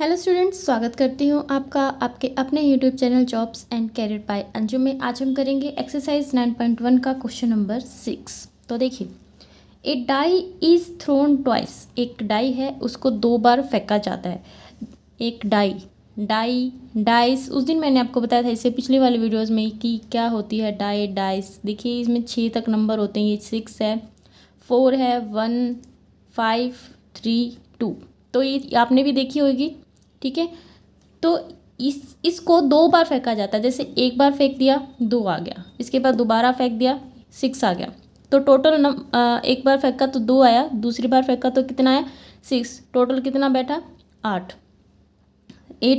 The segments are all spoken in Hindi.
हेलो स्टूडेंट्स, स्वागत करती हूँ आपका आपके अपने YouTube channel jobs and career by Anju में। आज हम करेंगे एक्सरसाइज 9.1 का क्वेश्चन नंबर 6। तो देखिए, ए डाई इज़ थ्रोन ट्वाइस। एक डाई है, उसको 2 बार फेंका जाता है। एक डाइस उस दिन मैंने आपको बताया था इससे पिछले वाले वीडियोज़ में कि क्या होती है डाइस। देखिए, इसमें 6 तक नंबर होते हैं। ये 6 है, 4 है, 1, 5, 3, 2। तो ये आपने भी देखी होगी, ठीक है। तो इसको 2 बार फेंका जाता है। जैसे एक बार फेंक दिया 2 आ गया, इसके बाद दोबारा फेंक दिया 6 आ गया। तो टोटल एक बार फेंका तो 2 आया, दूसरी बार फेंका तो कितना आया 6। टोटल कितना बैठा 8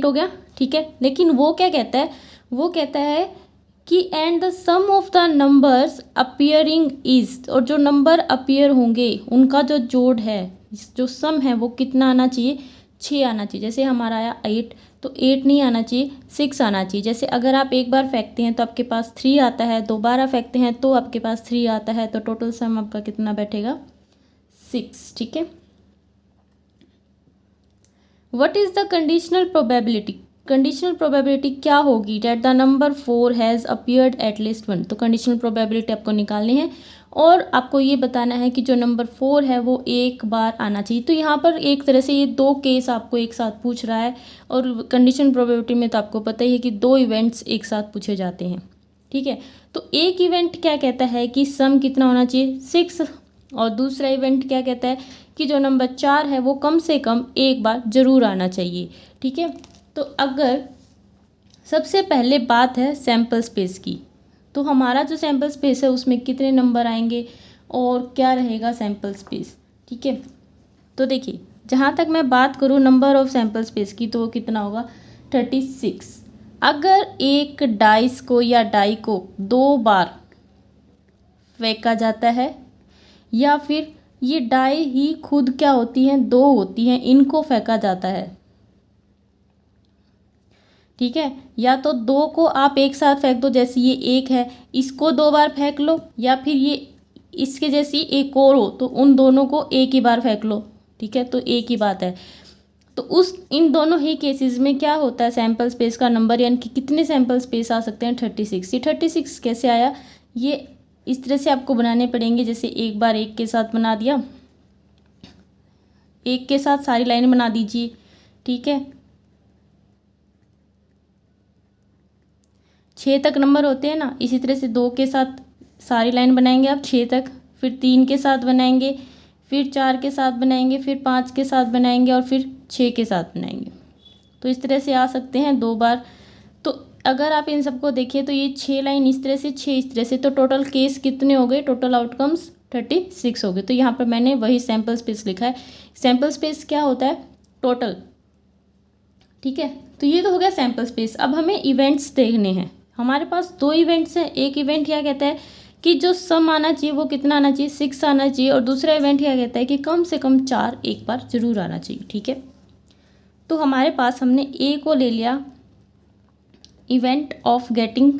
हो गया, ठीक है। लेकिन वो क्या कहता है, वो कहता है कि and the sum of the numbers appearing is, और जो नंबर अपीयर होंगे उनका जो जोड़ है, जो सम है वो कितना आना चाहिए 6 आना चाहिए। जैसे हमारा आया 8, तो 8 नहीं आना चाहिए 6 आना चाहिए। जैसे अगर आप एक बार फेंकते हैं तो आपके पास 3 आता है, दोबारा फेंकते हैं तो आपके पास 3 आता है, तो टोटल सम आपका कितना बैठेगा 6, ठीक है। What is the conditional probability. Conditional probability क्या होगी that the number 4 has appeared at least 1। तो कंडीशनल प्रोबेबिलिटी आपको निकालनी है और आपको ये बताना है कि जो नंबर 4 है वो एक बार आना चाहिए। तो यहाँ पर एक तरह से ये 2 केस आपको एक साथ पूछ रहा है, और कंडीशनल प्रोबेबिलिटी में तो आपको पता ही है कि 2 इवेंट्स एक साथ पूछे जाते हैं, ठीक है। तो एक इवेंट क्या कहता है कि सम कितना होना चाहिए 6, और दूसरा इवेंट क्या कहता है कि जो नंबर 4 है वो कम से कम एक बार जरूर आना चाहिए, ठीक है। तो अगर सबसे पहले बात है सैम्पल स्पेस की, तो हमारा जो सैम्पल स्पेस है उसमें कितने नंबर आएंगे और क्या रहेगा सैम्पल स्पेस, ठीक है। तो देखिए, जहाँ तक मैं बात करूँ नंबर ऑफ सैम्पल स्पेस की, तो वो कितना होगा 36। अगर एक डाइस को या डाई को 2 बार फेंका जाता है, या फिर ये डाई ही खुद क्या होती हैं 2 होती हैं, इनको फेंका जाता है, ठीक है। या तो 2 को आप एक साथ फेंक दो, जैसे ये 1 है, इसको 2 बार फेंक लो, या फिर ये इसके जैसी एक और हो तो उन दोनों को एक ही बार फेंक लो, ठीक है। तो एक ही बात है। तो इन दोनों ही केसेस में क्या होता है सैम्पल स्पेस का नंबर, यानी कि कितने सैम्पल स्पेस आ सकते हैं 36। ये 36 कैसे आया, ये इस तरह से आपको बनाने पड़ेंगे। जैसे एक बार एक के साथ बना दिया, एक के साथ सारी लाइन बना दीजिए, ठीक है। 6 तक नंबर होते हैं ना, इसी तरह से 2 के साथ सारी लाइन बनाएंगे आप 6 तक, फिर 3 के साथ बनाएंगे, फिर 4 के साथ बनाएंगे, फिर 5 के साथ बनाएंगे और फिर 6 के साथ बनाएंगे। तो इस तरह से आ सकते हैं 2 बार। तो अगर आप इन सबको देखिए तो ये 6 लाइन इस तरह से, 6 इस तरह से, तो टोटल केस कितने हो गए, टोटल आउटकम्स 36 हो गए। तो यहाँ पर मैंने वही सैम्पल स्पेस लिखा है। सैम्पल स्पेस क्या होता है टोटल, ठीक है। तो ये तो हो गया सैम्पल स्पेस। अब हमें इवेंट्स देखने हैं। हमारे पास 2 इवेंट्स हैं। एक इवेंट क्या कहता है कि जो सम आना चाहिए वो कितना आना चाहिए 6 आना चाहिए, और दूसरा इवेंट क्या कहता है कि कम से कम 4 एक बार जरूर आना चाहिए, ठीक है। तो हमारे पास हमने ए को ले लिया event of getting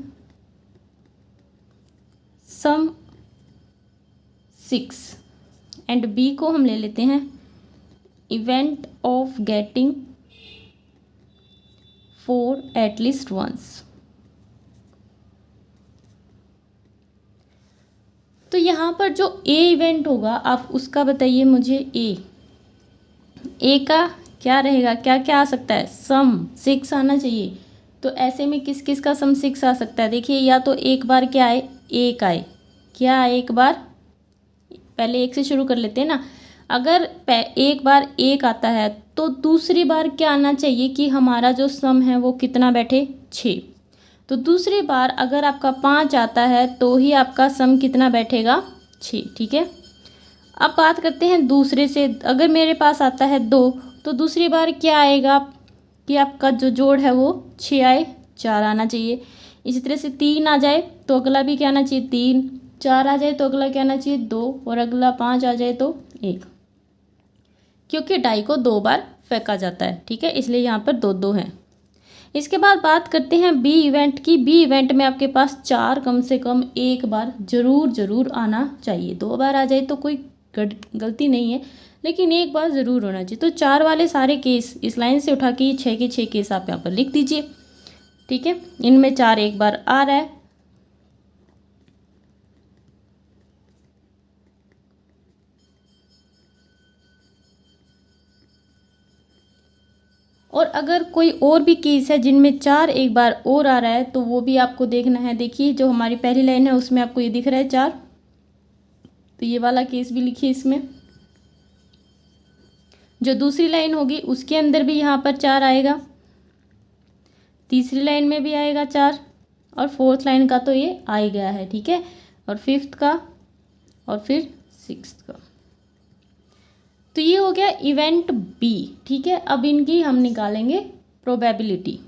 sum 6, and B को हम ले लेते हैं event of getting 4 at least once. तो यहाँ पर जो ए इवेंट होगा आप उसका बताइए मुझे। ए का क्या रहेगा, क्या क्या आ सकता है, सम 6 आना चाहिए। तो ऐसे में किस किस का सम 6 आ सकता है, देखिए या तो एक बार क्या आए 1 आए, क्या आए एक बार, पहले 1 से शुरू कर लेते हैं ना। अगर एक बार 1 आता है तो दूसरी बार क्या आना चाहिए कि हमारा जो सम है वो कितना बैठे 6। तो दूसरी बार अगर आपका 5 आता है तो ही आपका सम कितना बैठेगा 6, ठीक है। अब बात करते हैं दूसरे से। अगर मेरे पास आता है 2, तो दूसरी बार क्या आएगा कि आपका जो जोड़ है वो 6 आए, 4 आना चाहिए। इसी तरह से 3 आ जाए तो अगला भी क्या आना चाहिए 3, 4 आ जाए तो अगला क्या आना चाहिए 2, और अगला 5 आ जाए तो 1, क्योंकि डाई को 2 बार फेंका जाता है, ठीक है। इसलिए यहाँ पर 2-2 हैं। इसके बाद बात करते हैं बी इवेंट की। बी इवेंट में आपके पास 4 कम से कम एक बार जरूर आना चाहिए। 2 बार आ जाए तो कोई गलती नहीं है, लेकिन एक बार ज़रूर होना चाहिए। तो 4 वाले सारे केस इस लाइन से उठा के ये 6 के 6 केस आप यहाँ पर लिख दीजिए। ठीक है, इनमें 4 एक बार आ रहा है, और अगर कोई और भी केस है जिनमें 4 एक बार और आ रहा है तो वो भी आपको देखना है। देखिए जो हमारी पहली लाइन है उसमें आपको ये दिख रहा है 4, तो ये वाला केस भी लिखिए इसमें। जो दूसरी लाइन होगी उसके अंदर भी यहाँ पर 4 आएगा, तीसरी लाइन में भी आएगा 4, और फोर्थ लाइन का तो ये आ ही गया है। ठीक है, और फिफ्थ का, और फिर सिक्स्थ का। तो ये हो गया इवेंट बी। ठीक है, अब इनकी हम निकालेंगे प्रोबेबिलिटी।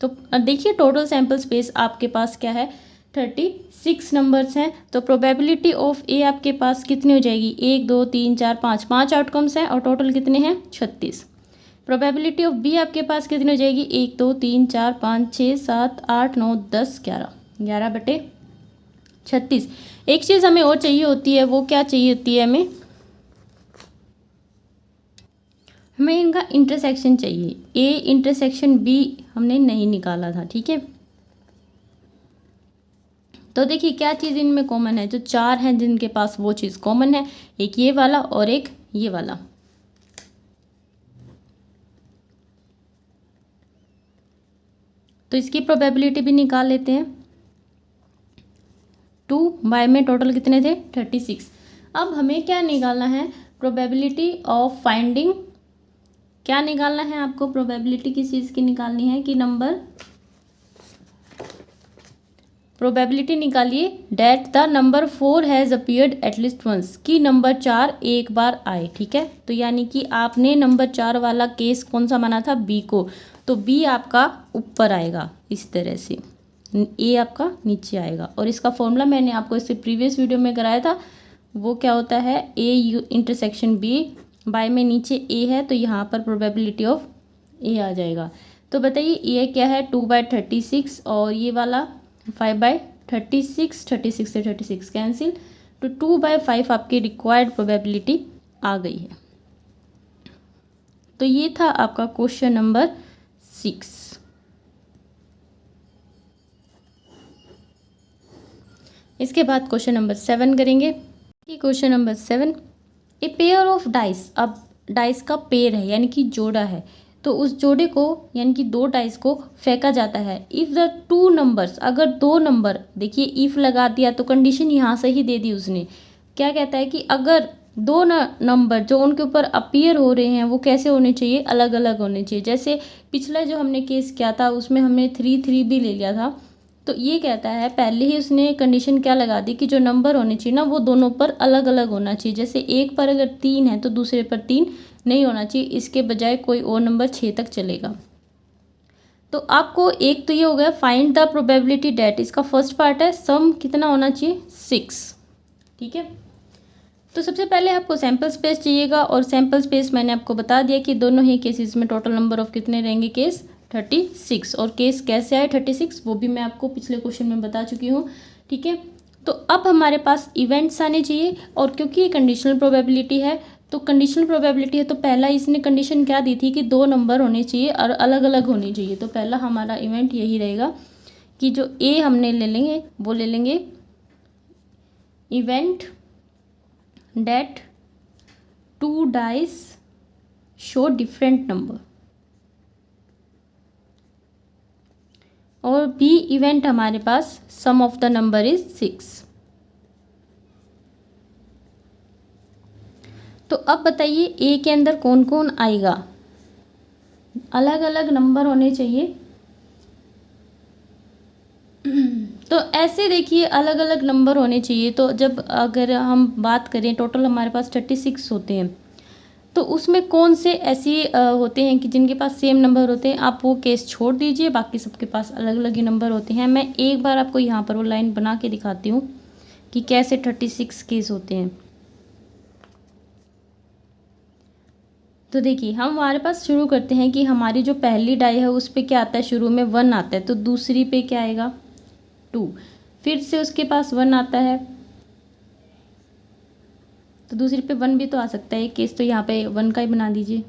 तो देखिए टोटल सैंपल स्पेस आपके पास क्या है, 36 नंबर्स हैं। तो प्रोबेबिलिटी ऑफ ए आपके पास कितनी हो जाएगी, 1 2 3 4 5 आउटकम्स हैं और टोटल कितने हैं, 36। प्रोबेबिलिटी ऑफ बी आपके पास कितनी हो जाएगी, 1 2 3 4 5 6 7 8 9 10 11 बटे 36। एक चीज़ हमें और चाहिए होती है, वो क्या चाहिए होती है, हमें इनका इंटरसेक्शन चाहिए। ए इंटरसेक्शन बी हमने नहीं निकाला था। ठीक है, तो देखिए क्या चीज़ इनमें कॉमन है, जो 4 हैं जिनके पास वो चीज़ कॉमन है, एक ये वाला और एक ये वाला। तो इसकी प्रोबेबिलिटी भी निकाल लेते हैं। 2 बाय में टोटल कितने थे, 36। अब हमें क्या निकालना है, प्रोबेबिलिटी ऑफ फाइंडिंग। क्या निकालना है आपको, प्रोबेबिलिटी किस चीज़ की निकालनी है, कि नंबर, प्रोबेबिलिटी निकालिए that the number 4 has appeared at least once, कि नंबर 4 एक बार आए। ठीक है, तो यानी कि आपने नंबर 4 वाला केस कौन सा माना था, बी को, तो बी आपका ऊपर आएगा इस तरह से, ए आपका नीचे आएगा। और इसका फॉर्मूला मैंने आपको इससे प्रीवियस वीडियो में कराया था, वो क्या होता है, ए इंटरसेक्शन बी, बाय में नीचे ए है तो यहाँ पर प्रोबेबिलिटी ऑफ ए आ जाएगा। तो बताइए ये क्या है, 2/36, और ये वाला 5/36, 36 से 36 कैंसिल, तो 2/5 आपकी रिक्वायर्ड प्रोबेबिलिटी आ गई है। तो ये था आपका क्वेश्चन नंबर 6। इसके बाद क्वेश्चन नंबर 7 करेंगे। ये question number 7, a pair of dice, अब डाइस का पेयर है यानी कि जोड़ा है, तो उस जोड़े को यानी कि 2 डाइस को फेंका जाता है। इफ़ द 2 नंबर्स, अगर 2 नंबर, देखिए इफ़ लगा दिया तो कंडीशन यहाँ से ही दे दी उसने। क्या कहता है कि अगर 2 नंबर जो उनके ऊपर अपीयर हो रहे हैं वो कैसे होने चाहिए, अलग अलग होने चाहिए। जैसे पिछला जो हमने केस किया था उसमें हमने 3 3 भी ले लिया था, तो ये कहता है पहले ही उसने कंडीशन क्या लगा दी कि जो नंबर होने चाहिए ना वो दोनों पर अलग अलग होना चाहिए। जैसे एक पर अगर 3 है तो दूसरे पर 3 नहीं होना चाहिए, इसके बजाय कोई और नंबर 6 तक चलेगा। तो आपको एक तो ये हो गया फाइंड द प्रोबेबिलिटी डेट, इसका फर्स्ट पार्ट है सम कितना होना चाहिए, 6। ठीक है, तो सबसे पहले आपको सैम्पल स्पेस चाहिएगा, और सैम्पल स्पेस मैंने आपको बता दिया कि दोनों ही केसेस में टोटल नंबर ऑफ कितने रहेंगे, केस 36। और केस कैसे आए 36 वो भी मैं आपको पिछले क्वेश्चन में बता चुकी हूँ। ठीक है, तो अब हमारे पास इवेंट्स आने चाहिए, और क्योंकि ये कंडीशनल प्रोबेबिलिटी है, तो कंडीशनल प्रोबेबिलिटी है तो पहला इसने कंडीशन क्या दी थी कि 2 नंबर होने चाहिए और अलग अलग होने चाहिए। तो पहला हमारा इवेंट यही रहेगा कि जो ए हमने ले लेंगे वो ले लेंगे event that 2 dice show different number, और बी इवेंट हमारे पास sum of the number is 6। तो अब बताइए ए के अंदर कौन कौन आएगा, अलग अलग नंबर होने चाहिए। तो ऐसे देखिए अलग अलग नंबर होने चाहिए। तो जब अगर हम बात करें टोटल हमारे पास 36 होते हैं, तो उसमें कौन से ऐसे होते हैं कि जिनके पास सेम नंबर होते हैं, आप वो केस छोड़ दीजिए, बाकी सबके पास अलग अलग ही नंबर होते हैं। मैं एक बार आपको यहाँ पर वो लाइन बना के दिखाती हूँ कि कैसे 36 केस होते हैं। तो देखिए हम हमारे पास शुरू करते हैं कि हमारी जो पहली डाई है उस पर क्या आता है, शुरू में 1 आता है, तो दूसरी पे क्या आएगा 2, फिर से उसके पास 1 आता है, तो दूसरी पे 1 भी तो आ सकता है, एक केस तो यहाँ पे 1 का ही बना दीजिए।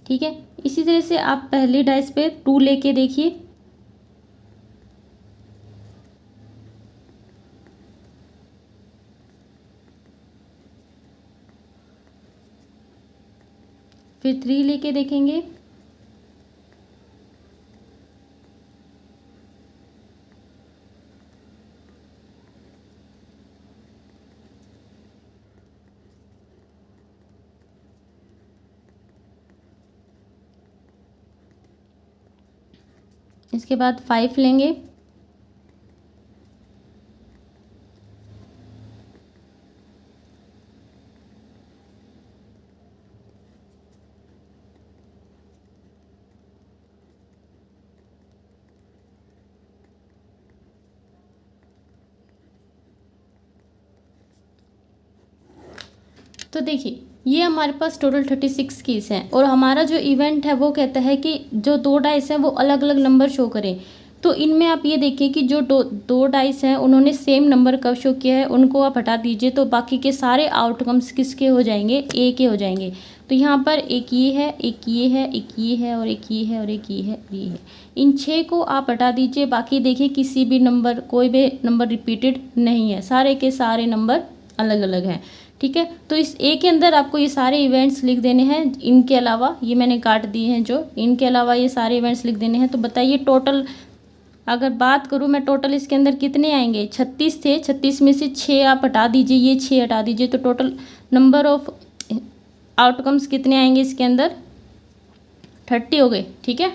ठीक है, इसी तरह से आप पहले डाइस पे 2 लेके देखिए। फिर 3 लेके देखेंगे। इसके बाद 5 लेंगे। तो देखिए ये हमारे पास टोटल 36 कीज हैं और हमारा जो इवेंट है वो कहता है कि जो 2 डाइस हैं वो अलग अलग नंबर शो करें। तो इनमें आप ये देखिए कि जो दो डाइस हैं उन्होंने सेम नंबर कब शो किया है, उनको आप हटा दीजिए तो बाकी के सारे आउटकम्स किसके हो जाएंगे, ए के हो जाएंगे। तो यहाँ पर एक ये है, एक ये है, एक ये है और एक ये है और एक ये है और ये है। इन 6 को आप हटा दीजिए, बाकी देखिए किसी भी नंबर, कोई भी नंबर रिपीटेड नहीं है, सारे के सारे नंबर अलग अलग हैं। ठीक है, तो इस ए के अंदर आपको ये सारे इवेंट्स लिख देने हैं, इनके अलावा ये मैंने काट दिए हैं जो, इनके अलावा ये सारे इवेंट्स लिख देने हैं। तो बताइए टोटल अगर बात करूँ मैं, टोटल इसके अंदर कितने आएंगे, 36 थे, 36 में से 6 आप हटा दीजिए, ये 6 हटा दीजिए, तो टोटल नंबर ऑफ आउटकम्स कितने आएंगे इसके अंदर, 30 हो गए। ठीक है,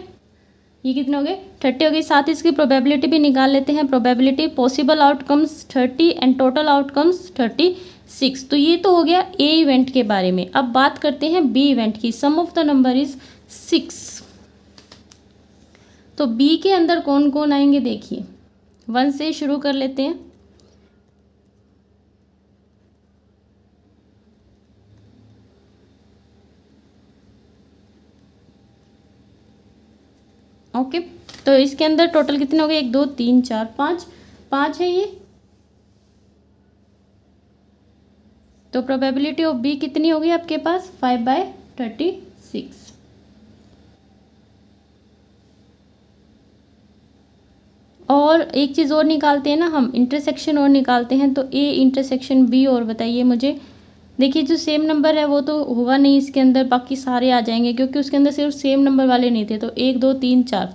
ये कितने हो गए, 30 हो गए। साथ ही इसकी प्रोबेबिलिटी भी निकाल लेते हैं। Probability possible outcomes 30 and total outcomes 36। तो ये तो हो गया ए इवेंट के बारे में। अब बात करते हैं बी इवेंट की। सम ऑफ द नंबर इज 6। तो बी के अंदर कौन कौन आएंगे देखिए, 1 से शुरू कर लेते हैं। ओके, तो इसके अंदर टोटल कितने हो गए, 1 2 3 4 5, 5 है ये। तो प्रोबेबिलिटी ऑफ बी कितनी होगी आपके पास, 5/36। और एक चीज़ और निकालते हैं ना हम, इंटरसेक्शन और निकालते हैं। तो ए इंटरसेक्शन बी, और बताइए मुझे। देखिए जो सेम नंबर है वो तो होगा नहीं इसके अंदर, बाकी सारे आ जाएंगे क्योंकि उसके अंदर सिर्फ सेम नंबर वाले नहीं थे। तो 1 2 3 4,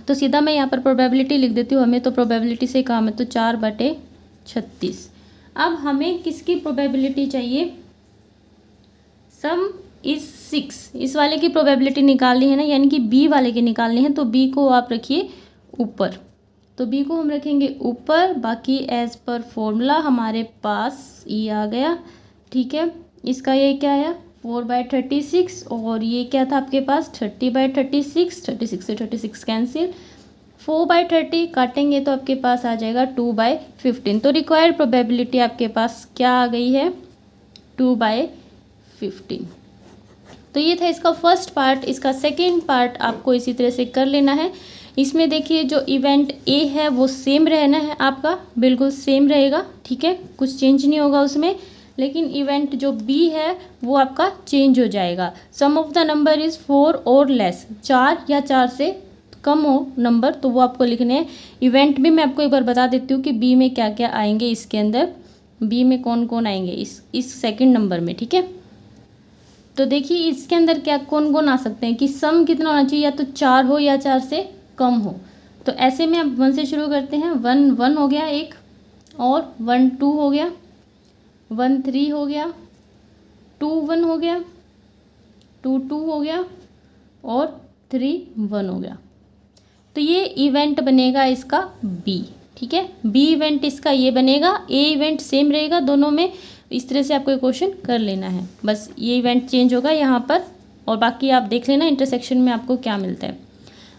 तो सीधा मैं यहाँ पर प्रोबेबिलिटी लिख देती हूँ, हमें तो प्रोबेबिलिटी से काम है, तो 4/36। अब हमें किसकी प्रोबेबिलिटी चाहिए, सम इज 6, इस वाले की प्रोबेबिलिटी निकालनी है ना, यानी कि बी वाले की निकालनी है। तो बी को आप रखिए ऊपर, तो बी को हम रखेंगे ऊपर। बाकी एज पर फॉर्मूला हमारे पास ये आ गया। ठीक है, इसका ये क्या आया, 4/36, और ये क्या था आपके पास, 30/36, 36 से 36 कैंसिल, 4/30 काटेंगे तो आपके पास आ जाएगा 2/15। तो रिक्वायर्ड प्रोबेबिलिटी आपके पास क्या आ गई है, 2/15। तो ये था इसका फर्स्ट पार्ट। इसका सेकेंड पार्ट आपको इसी तरह से कर लेना है। इसमें देखिए जो इवेंट ए है वो सेम रहना है आपका, बिल्कुल सेम रहेगा। ठीक है, कुछ चेंज नहीं होगा उसमें। लेकिन इवेंट जो बी है वो आपका चेंज हो जाएगा। सम ऑफ द नंबर इज़ 4 और लेस, 4 या 4 से कम हो नंबर, तो वो आपको लिखने हैं। इवेंट भी मैं आपको एक बार बता देती हूँ कि बी में क्या क्या आएंगे, इसके अंदर बी में कौन कौन आएंगे इस सेकंड नंबर में। ठीक है, तो देखिए इसके अंदर क्या कौन कौन आ सकते हैं कि सम कितना होना चाहिए, या तो 4 हो या 4 से कम हो। तो ऐसे में अब 1 से शुरू करते हैं। 1 हो गया एक, और 1 2 हो गया, 1 3 हो गया, 2 1 हो गया, 2 2 हो गया, और 3 1 हो गया। तो ये इवेंट बनेगा इसका बी। ठीक है, बी इवेंट इसका ये बनेगा। ए इवेंट सेम रहेगा दोनों में। इस तरह से आपको ये क्वेश्चन कर लेना है, बस ये इवेंट चेंज होगा यहाँ पर, और बाकी आप देख लेना इंटरसेक्शन में आपको क्या मिलता है।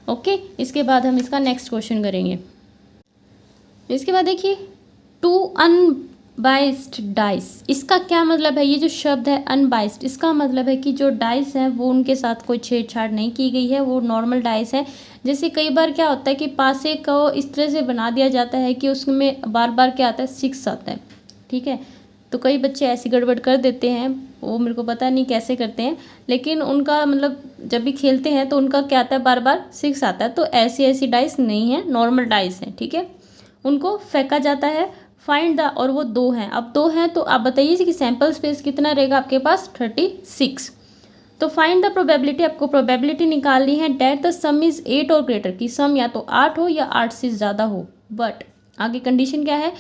ओके, इसके बाद हम इसका नेक्स्ट क्वेश्चन करेंगे। इसके बाद देखिए 2 अनबाइस्ड डाइस, इसका क्या मतलब है, ये जो शब्द है अनबाइस्ड, इसका मतलब है कि जो डाइस हैं वो उनके साथ कोई छेड़छाड़ नहीं की गई है, वो नॉर्मल डाइस है जैसे कई बार क्या होता है कि पासे को इस तरह से बना दिया जाता है कि उसमें बार बार क्या आता है 6 आता है, ठीक है। तो कई बच्चे ऐसी गड़बड़ कर देते हैं, वो मेरे को पता नहीं कैसे करते हैं, लेकिन उनका मतलब जब भी खेलते हैं तो उनका क्या आता है बार बार 6 आता है। तो ऐसी डाइस नहीं है, नॉर्मल डाइस हैं, ठीक है। उनको फेंका जाता है। फाइंड द, और वो 2 हैं, अब 2 हैं तो आप बताइए कि सैम्पल स्पेस कितना रहेगा आपके पास 36। तो फाइंड द प्रोबेबिलिटी, आपको प्रोबेबिलिटी निकालनी है डेट द सम इज 8 और ग्रेटर, की सम या तो 8 हो या 8 से ज़्यादा हो। बट आगे कंडीशन क्या है,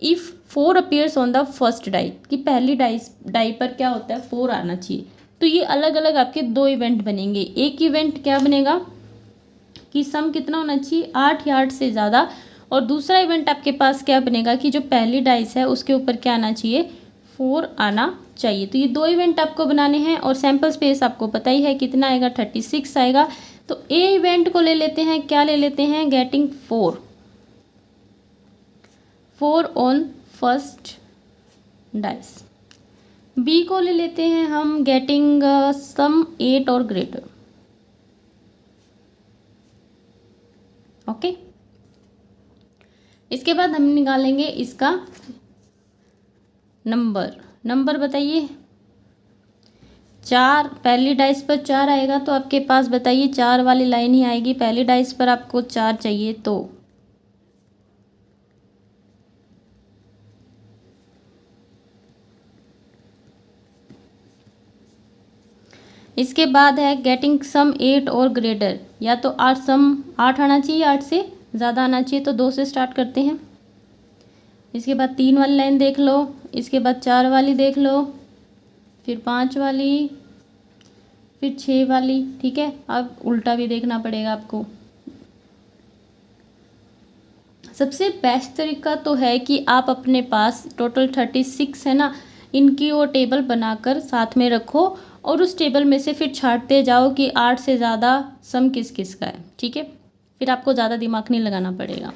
if 4 appears on the first die, कि पहली डाई पर क्या होता है 4 आना चाहिए। तो ये अलग अलग आपके 2 इवेंट बनेंगे। एक इवेंट क्या बनेगा कि सम कितना होना चाहिए 8 या 8 से ज़्यादा, और दूसरा इवेंट आपके पास क्या बनेगा कि जो पहली डाइस है उसके ऊपर क्या आना चाहिए 4 आना चाहिए। तो ये 2 इवेंट आपको बनाने हैं, और सैम्पल स्पेस आपको पता ही है कितना आएगा 36 आएगा। तो ए इवेंट को ले लेते हैं, क्या ले लेते हैं, getting 4 on first dice. B को ले लेते हैं हम गेटिंग सम 8 और ग्रेटर, ओके। इसके बाद हम निकालेंगे इसका नंबर बताइए 4, पहली डाइस पर 4 आएगा तो आपके पास बताइए 4 वाली लाइन ही आएगी। पहली डाइस पर आपको 4 चाहिए, तो इसके बाद है गेटिंग सम 8 और ग्रेटर, या तो 8 आना चाहिए, 8 से ज़्यादा आना चाहिए, तो 2 से स्टार्ट करते हैं। इसके बाद 3 वाली लाइन देख लो, इसके बाद 4 वाली देख लो, फिर 5 वाली, फिर 6 वाली, ठीक है। अब उल्टा भी देखना पड़ेगा आपको। सबसे बेस्ट तरीका तो है कि आप अपने पास टोटल 36 है ना, इनकी वो टेबल बनाकर साथ में रखो, और उस टेबल में से फिर छांटते जाओ कि 8 से ज़्यादा सम किस किस का है, ठीक है। फिर आपको ज़्यादा दिमाग नहीं लगाना पड़ेगा।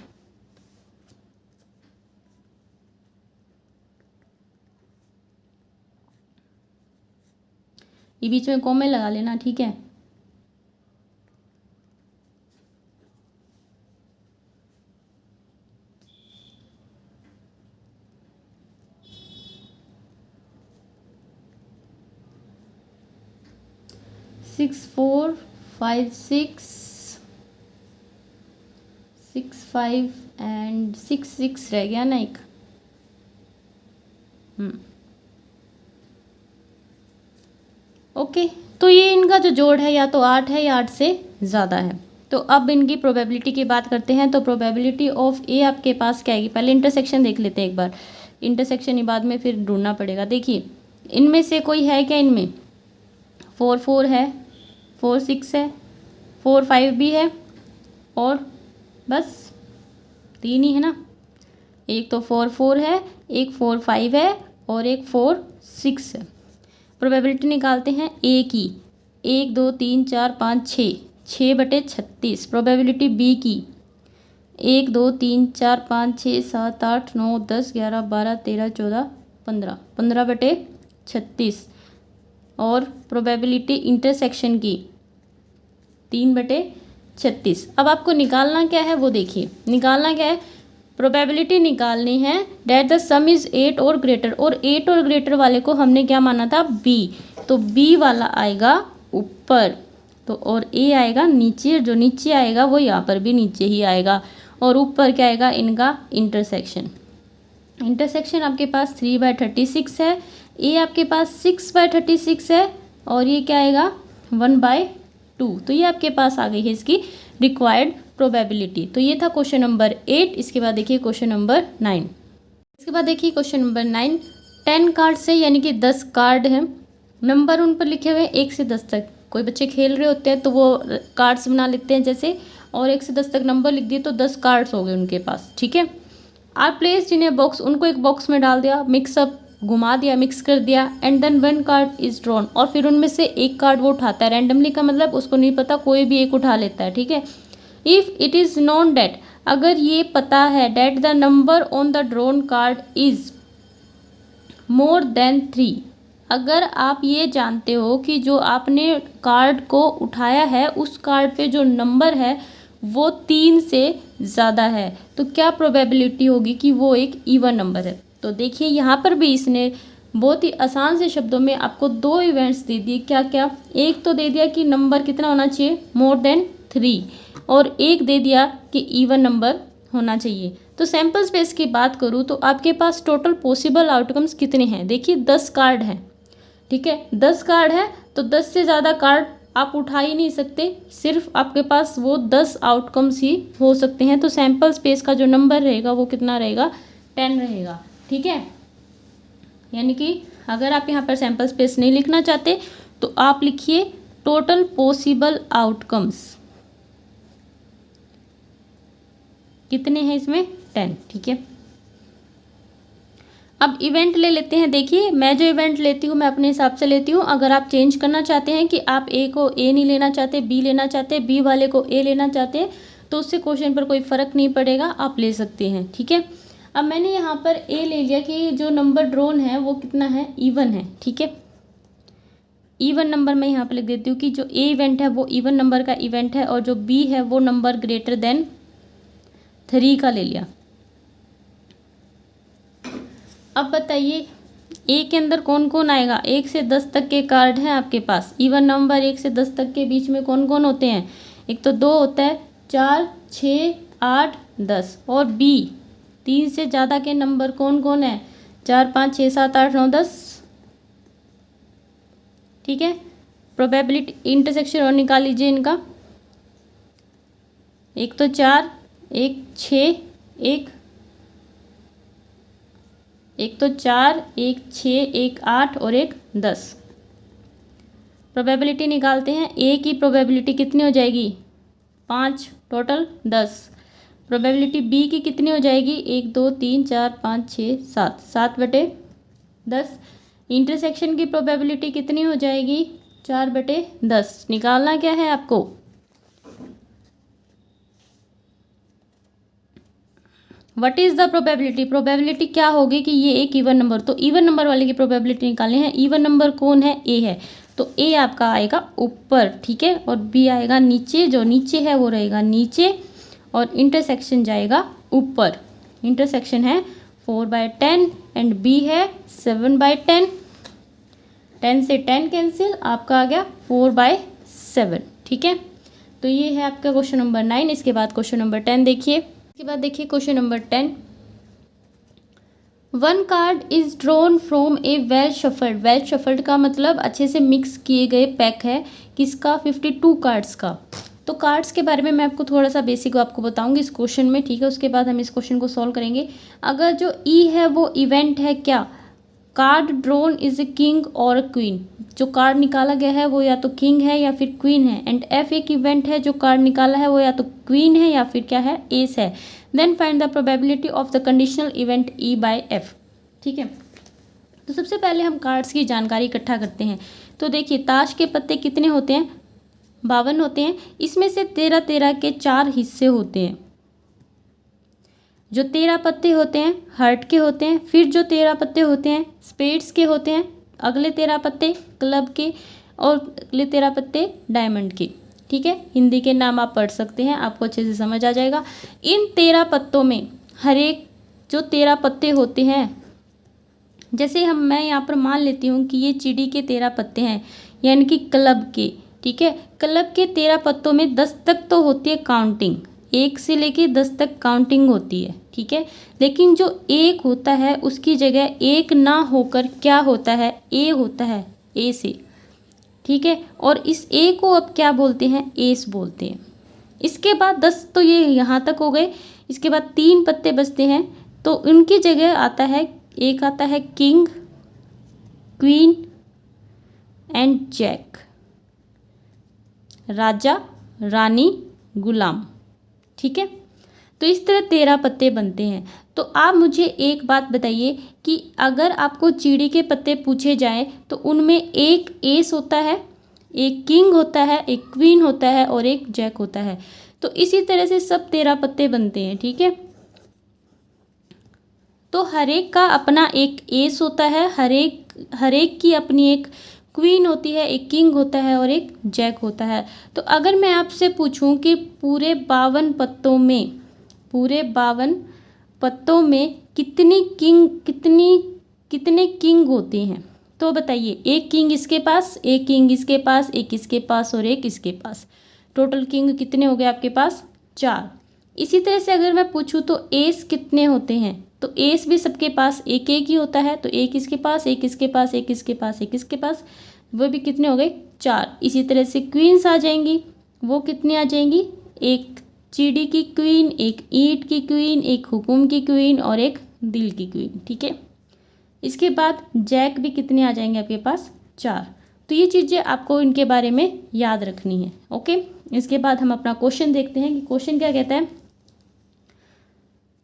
ये बीच में कॉमे लगा लेना, ठीक है। सिक्स 4 5 6 5 एंड 6 रह गया ना एक। ओके, तो ये इनका जो जोड़ है या तो 8 है या 8 से ज़्यादा है। तो अब इनकी प्रोबेबिलिटी की बात करते हैं। तो प्रोबेबिलिटी ऑफ ए आपके पास क्या आएगी, पहले इंटरसेक्शन देख लेते हैं एक बार। इंटरसेक्शन ही बाद में फिर ढूंढना पड़ेगा। देखिए इनमें से कोई है क्या, इनमें 4 4 है, 4 6 है, 4 5 भी है, और बस 3 ही है ना। एक तो 4 4 है, एक 4 5 है, और एक 4 6 है। प्रोबेबिलिटी निकालते हैं ए की, 1 2 3 4 5 6/36। प्रोबेबिलिटी बी की 1 2 3 4 5 6 7 8 9 10 11 12 13 14 15 15/36। और प्रोबेबिलिटी इंटरसेक्शन की 3/36। अब आपको निकालना क्या है वो देखिए, निकालना क्या है, प्रोबेबिलिटी निकालनी है डेट द सम इज़ 8 और ग्रेटर, और 8 और ग्रेटर वाले को हमने क्या माना था बी, तो बी वाला आएगा ऊपर, तो और ए आएगा नीचे, जो नीचे आएगा वो यहाँ पर भी नीचे ही आएगा, और ऊपर क्या आएगा इनका इंटरसेक्शन। इंटरसेक्शन आपके पास 3/36 है, ए आपके पास 6/36 है, और ये क्या आएगा 1/2। तो ये आपके पास आ गई है इसकी रिक्वायर्ड प्रोबेबिलिटी। तो ये था क्वेश्चन नंबर 8। इसके बाद देखिए क्वेश्चन नंबर 9। इसके बाद देखिए क्वेश्चन नंबर 9। 10 कार्ड से यानी कि 10 कार्ड हैं, नंबर उन पर लिखे हुए 1 से 10 तक। कोई बच्चे खेल रहे होते हैं तो वो कार्ड्स बना लेते हैं जैसे, और 1 से 10 तक नंबर लिख दिए तो 10 कार्ड्स हो गए उनके पास, ठीक है। Are placed in a box, उनको एक बॉक्स में डाल दिया, मिक्सअप घुमा दिया, मिक्स कर दिया, and then 1 card is drawn, और फिर उनमें से एक कार्ड वो उठाता है रैंडमली, का मतलब उसको नहीं पता, कोई भी एक उठा लेता है, ठीक है। If it is known that, अगर ये पता है that the number on the drawn card is more than 3, अगर आप ये जानते हो कि जो आपने कार्ड को उठाया है उस कार्ड पे जो नंबर है वो 3 से ज़्यादा है, तो क्या प्रोबेबिलिटी होगी कि वो एक इवन नंबर है। तो देखिए यहाँ पर भी इसने बहुत ही आसान से शब्दों में आपको 2 इवेंट्स दे दिए। क्या क्या? एक तो दे दिया कि नंबर कितना होना चाहिए, मोर देन 3, और एक दे दिया कि इवन नंबर होना चाहिए। तो सैम्पल स्पेस की बात करूँ तो आपके पास टोटल पॉसिबल आउटकम्स कितने हैं? देखिए 10 कार्ड हैं, ठीक है, 10 कार्ड है तो 10 से ज़्यादा कार्ड आप उठा ही नहीं सकते, सिर्फ आपके पास वो 10 आउटकम्स ही हो सकते हैं। तो सैम्पल स्पेस का जो नंबर रहेगा वो कितना रहेगा, 10 रहेगा, ठीक है। यानी कि अगर आप यहाँ पर सैम्पल स्पेस नहीं लिखना चाहते तो आप लिखिए टोटल पॉसिबल आउटकम्स कितने हैं इसमें, 10, ठीक है। अब इवेंट ले लेते हैं। देखिए मैं जो इवेंट लेती हूँ मैं अपने हिसाब से लेती हूँ। अगर आप चेंज करना चाहते हैं कि आप ए को ए नहीं लेना चाहते, बी लेना चाहते, बी वाले को ए लेना चाहते हैं, तो उससे क्वेश्चन पर कोई फ़र्क नहीं पड़ेगा, आप ले सकते हैं, ठीक है। अब मैंने यहाँ पर ए ले लिया कि जो नंबर ड्रोन है वो कितना है, इवन है, ठीक है। इवन नंबर मैं यहाँ पर लिख देती हूँ कि जो ए इवेंट है वो इवन नंबर का इवेंट है, और जो बी है वो नंबर ग्रेटर देन 3 का ले लिया। अब बताइए ए के अंदर कौन कौन आएगा? 1 से 10 तक के कार्ड हैं आपके पास। इवन नंबर 1 से 10 तक के बीच में कौन कौन होते हैं? एक तो 2 होता है, 4, 6, 8, 10, और बी 3 से ज़्यादा के नंबर कौन कौन है? 4, 5, 6, 7, 8, 9, 10, ठीक है। प्रोबेबिलिटी इंटरसेक्शन और निकाल लीजिए इनका। एक तो 4, एक 6, एक तो 4, एक 6, एक 8 और एक 10। प्रोबेबिलिटी निकालते हैं। ए की प्रोबेबिलिटी कितनी हो जाएगी? 5, टोटल 10। प्रोबेबिलिटी बी की कितनी हो जाएगी? 1, 2, 3, 4, 5, 6, 7, 7/10। इंटरसेक्शन की प्रोबेबिलिटी कितनी हो जाएगी? 4/10। निकालना क्या है आपको? What is the probability? Probability क्या होगी कि ये एक इवन नंबर, तो इवन नंबर वाले की प्रोबेबिलिटी निकालनी है। इवन नंबर कौन है? ए है, तो ए आपका आएगा ऊपर, ठीक है, और बी आएगा नीचे। जो नीचे है वो रहेगा नीचे, और इंटरसेक्शन जाएगा ऊपर। इंटरसेक्शन है 4/10 एंड बी है 7/10। 10 से 10 कैंसिल, आपका आ गया 4/7, ठीक है। तो ये है आपका क्वेश्चन नंबर 9। इसके बाद क्वेश्चन नंबर 10 देखिए। इसके बाद देखिए question number 10। 1 card is drawn from A well shuffled. Well shuffled का मतलब अच्छे से मिक्स किए गए पैक है, किसका? 52 कार्ड्स का। तो कार्ड्स के बारे में मैं आपको थोड़ा सा बेसिक आपको बताऊंगी इस क्वेश्चन में, ठीक है। उसके बाद हम इस क्वेश्चन को सॉल्व करेंगे। अगर जो ई है वो इवेंट है, क्या? Card drawn is a king और क्वीन। जो कार्ड निकाला गया है वो या तो किंग है या फिर क्वीन है। एंड एफ एक इवेंट है, जो कार्ड निकाला है वो या तो क्वीन है या फिर क्या है? एस है। Then find the probability of the conditional event E by F, ठीक है। तो सबसे पहले हम कार्ड्स की जानकारी इकट्ठा करते हैं। तो देखिए ताश के पत्ते कितने होते हैं? 52 होते हैं। इसमें से 13 के 4 हिस्से होते हैं। जो 13 पत्ते होते हैं हार्ट के होते हैं, फिर जो 13 पत्ते होते हैं स्पेड्स के होते हैं, अगले 13 पत्ते क्लब के, और अगले 13 पत्ते डायमंड के, ठीक है। हिंदी के नाम आप पढ़ सकते हैं, आपको अच्छे से समझ आ जाएगा। इन 13 पत्तों में हर एक जो 13 पत्ते होते हैं, जैसे मैं यहाँ पर मान लेती हूँ कि ये चिड़ी के 13 पत्ते हैं, यानी कि क्लब के, ठीक है। क्लब के 13 पत्तों में 10 तक तो होती है काउंटिंग, 1 से लेके 10 तक काउंटिंग होती है, ठीक है। लेकिन जो 1 होता है उसकी जगह 1 ना होकर क्या होता है? ए होता है, ए से, ठीक है। और इस ए को अब क्या बोलते हैं? एस बोलते हैं। इसके बाद 10 तो ये यहाँ तक हो गए। इसके बाद 3 पत्ते बचते हैं, तो उनकी जगह आता है, एक आता है किंग, क्वीन एंड जैक, राजा, रानी, गुलाम, ठीक है। तो इस तरह 13 पत्ते बनते हैं। तो आप मुझे एक बात बताइए कि अगर आपको चिड़ी के पत्ते पूछे जाएं तो उनमें एक एस होता है, एक किंग होता है, एक क्वीन होता है और एक जैक होता है। तो इसी तरह से सब 13 पत्ते बनते हैं, ठीक है। तो हर एक का अपना एक एस होता है, हर एक की अपनी एक क्वीन होती है, एक किंग होता है और एक जैक होता है। तो अगर मैं आपसे पूछूं कि पूरे 52 पत्तों में कितने किंग होते हैं, तो बताइए। एक किंग इसके पास, एक किंग इसके पास, एक इसके पास और एक इसके पास। टोटल किंग कितने हो गए आपके पास? 4। इसी तरह से अगर मैं पूछूं तो एस कितने होते हैं, तो एस भी सबके पास एक एक ही होता है। तो एक इसके पास, एक इसके पास, एक इसके पास, एक इसके पास, वो भी कितने हो गए? 4। इसी तरह से क्वींस आ जाएंगी, वो कितनी आ जाएंगी? एक चिड़ी की क्वीन, एक ईंट की क्वीन, एक हुकुम की क्वीन और एक दिल की क्वीन। ठीक है। इसके बाद जैक भी कितने आ जाएंगे आपके पास? 4। तो ये चीज़ें आपको इनके बारे में याद रखनी है। ओके। इसके बाद हम अपना क्वेश्चन देखते हैं कि क्वेश्चन क्या कहता है।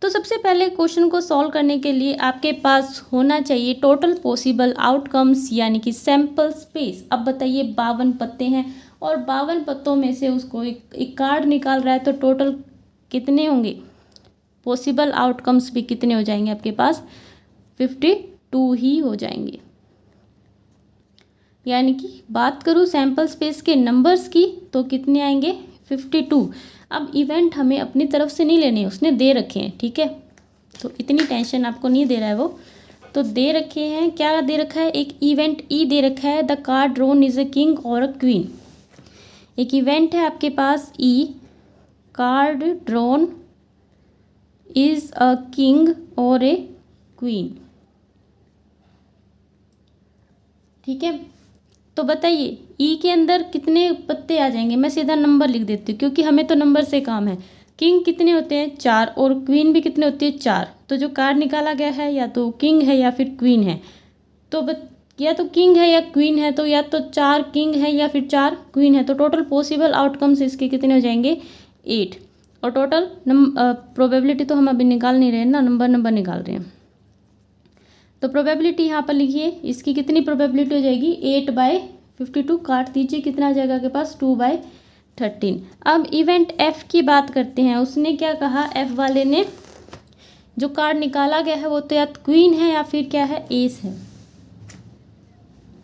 तो सबसे पहले क्वेश्चन को सॉल्व करने के लिए आपके पास होना चाहिए टोटल पॉसिबल आउटकम्स, यानी कि सैंपल स्पेस। अब बताइए 52 पत्ते हैं और 52 पत्तों में से उसको एक कार्ड निकाल रहा है, तो टोटल कितने होंगे? पॉसिबल आउटकम्स भी कितने हो जाएंगे आपके पास? 52 ही हो जाएंगे। यानी कि बात करूँ सैंपल स्पेस के नंबर्स की तो कितने आएंगे? 52। अब इवेंट हमें अपनी तरफ से नहीं लेने, उसने दे रखे हैं। ठीक है, तो इतनी टेंशन आपको नहीं दे रहा है वो। तो दे रखे हैं, क्या दे रखा है? एक इवेंट ई दे रखा है, the card drawn is a king और अ क्वीन। एक इवेंट है आपके पास ई, card drawn is a king और ए क्वीन। ठीक है, तो बताइए ई के अंदर कितने पत्ते आ जाएंगे? मैं सीधा नंबर लिख देती हूँ क्योंकि हमें तो नंबर से काम है। किंग कितने होते हैं? 4। और क्वीन भी कितने होती है? 4। तो जो कार्ड निकाला गया है या तो किंग है या फिर क्वीन है। तो या तो किंग है या क्वीन है, तो या तो 4 किंग है या फिर 4 क्वीन है। तो टोटल पॉसिबल आउटकम्स इसके कितने हो जाएंगे? 8। और टोटल प्रोबेबिलिटी तो हम अभी निकाल नहीं रहे हैं ना, नंबर निकाल रहे हैं। तो प्रोबेबिलिटी यहाँ पर लिखिए, इसकी कितनी प्रोबेबिलिटी हो जाएगी? 8/52। काट दीजिए, कितना आ जाएगा आपके पास? 2/13। अब इवेंट एफ की बात करते हैं। उसने क्या कहा? एफ वाले ने जो कार्ड निकाला गया है वो तो या तो क्वीन है या फिर क्या है? एस है।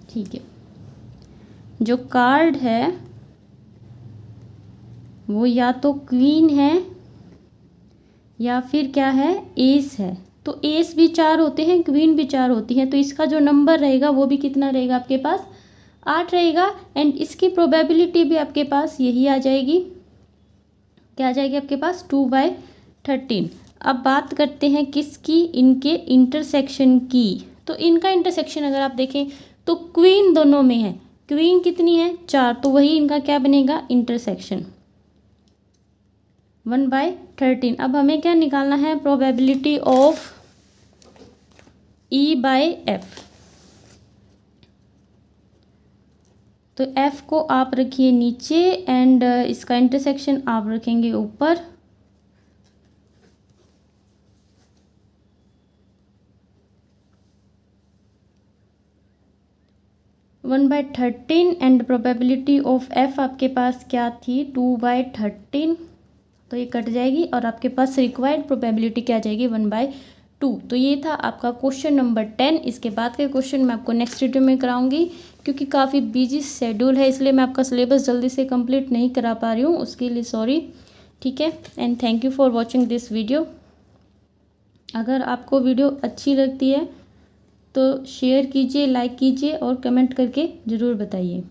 ठीक है, जो कार्ड है वो या तो क्वीन है या फिर क्या है? एस है। तो एस भी 4 होते हैं, क्वीन भी 4 होती हैं। तो इसका जो नंबर रहेगा वो भी कितना रहेगा आपके पास? 8 रहेगा। एंड इसकी प्रोबेबिलिटी भी आपके पास यही आ जाएगी। क्या आ जाएगी आपके पास? 2/13। अब बात करते हैं किसकी? इनके इंटरसेक्शन की। तो इनका इंटरसेक्शन अगर आप देखें तो क्वीन दोनों में है। क्वीन कितनी है? 4। तो वही इनका क्या बनेगा? इंटरसेक्शन 1/13। अब हमें क्या निकालना है? Probability of E/F। तो F को आप रखिए नीचे एंड इसका इंटरसेक्शन आप रखेंगे ऊपर। One by 13 and probability of F आपके पास क्या थी? 2/13। तो ये कट जाएगी और आपके पास रिक्वायर्ड प्रोबेबिलिटी क्या आ जाएगी? 1/2। तो ये था आपका क्वेश्चन नंबर 10। इसके बाद के क्वेश्चन मैं आपको नेक्स्ट वीडियो में कराऊंगी क्योंकि काफ़ी बिजी शेड्यूल है, इसलिए मैं आपका सिलेबस जल्दी से कंप्लीट नहीं करा पा रही हूँ, उसके लिए सॉरी। ठीक है, and thank you for watching this video. अगर आपको वीडियो अच्छी लगती है तो शेयर कीजिए, लाइक कीजिए और कमेंट करके ज़रूर बताइए।